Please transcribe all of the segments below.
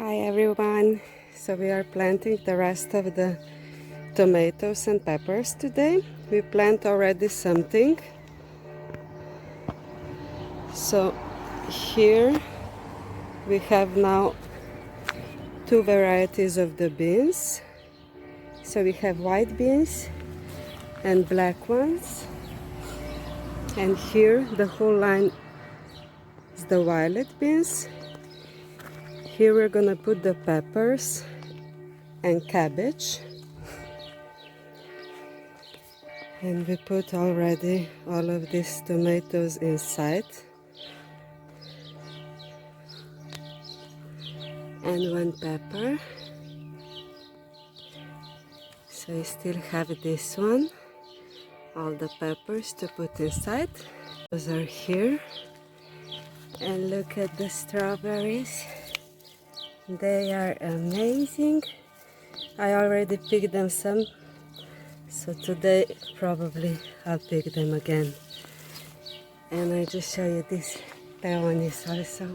Hi everyone! So we are planting the rest of the tomatoes and peppers today. We plant already something. So here we have now two varieties of the beans. So we have white beans and black ones. And here the whole line is the violet beans. Here we're gonna put the peppers and cabbage. And we put already all of these tomatoes inside. And one pepper. So we still have this one. All the peppers to put inside. Those are here. And look at the strawberries. They are amazing. I already picked them some. So today probably I'll pick them again. And I just show you this peonies also.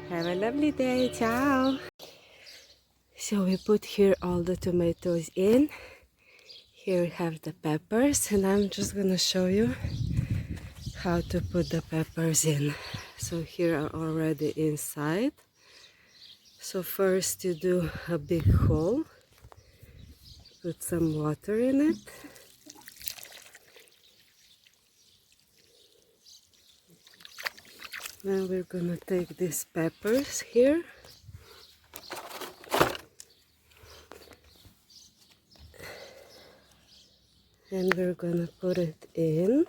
Have a lovely day. Ciao. So we put here all the tomatoes in. Here we have the peppers, and I'm just gonna show you how to put the peppers in. So here are already inside. So first you do a big hole, put some water in it. Now we're gonna take these peppers here. And we're gonna put it in.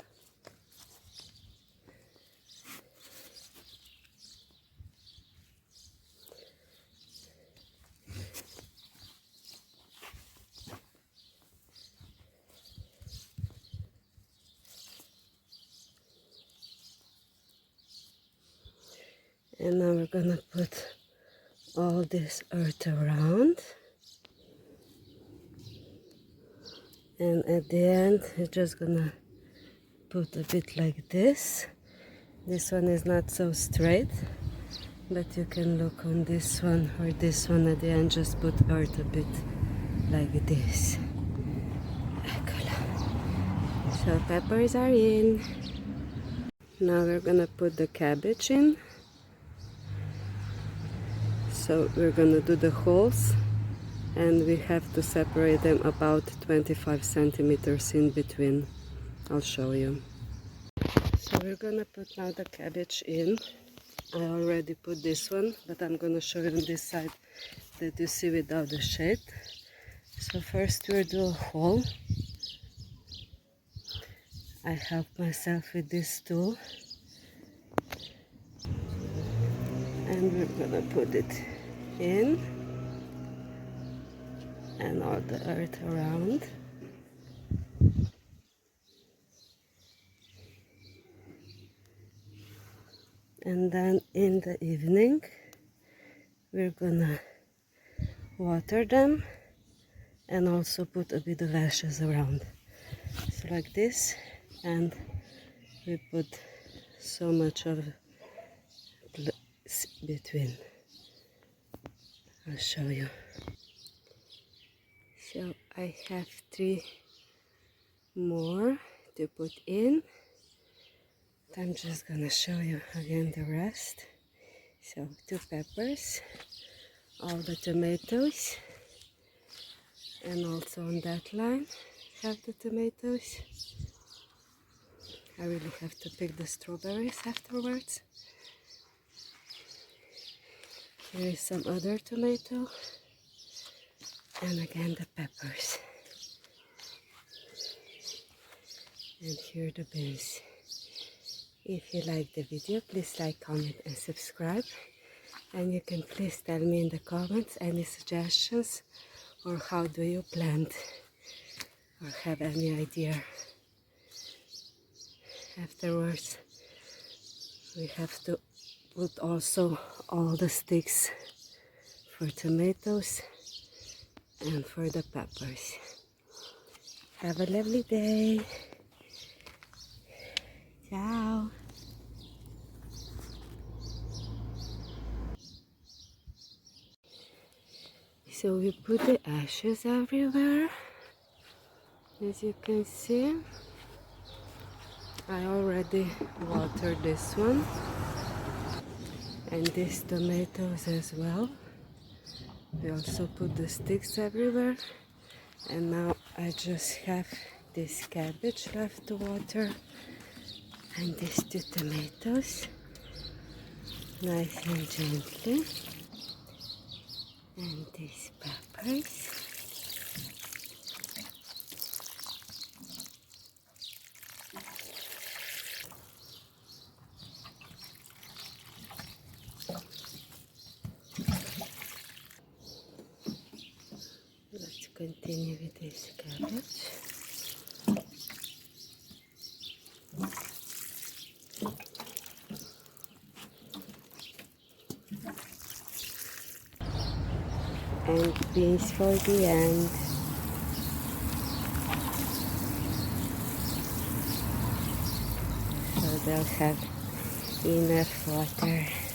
And now we're gonna put all this earth around. And at the end, you're just gonna put a bit like this. This one is not so straight, but you can look on this one or this one at the end, just put earth a bit like this. So peppers are in. Now we're gonna put the cabbage in. So we're gonna do the holes, and we have to separate them about 25 centimeters in between. I'll show you. So we're gonna put now the cabbage in. I already put this one, but I'm gonna show you on this side that you see without the shade. So first we'll do a hole. I help myself with this tool. And we're gonna put it in. And all the earth around. And then in the evening, we're gonna water them and also put a bit of ashes around. So like this, and we put so much of between. I'll show you. So I have 3 more to put in. I'm just gonna show you again the rest. So 2 peppers, all the tomatoes, and also on that line have the tomatoes. I really have to pick the strawberries afterwards. Here is some other tomato, and again the peppers. And here the beans. If you like the video, please like, comment and subscribe. And you can please tell me in the comments any suggestions or how do you plant or have any idea. Afterwards, we have to put also all the sticks for tomatoes and for the peppers. Have a lovely day. Ciao. So we put the ashes everywhere, as you can see. I already watered this one and these tomatoes as well. We also put the sticks everywhere, and now I just have this cabbage left to water and these two tomatoes, nice and gently, and these peppers. Let's continue with this cabbage. And beans for the end. So they'll have enough water.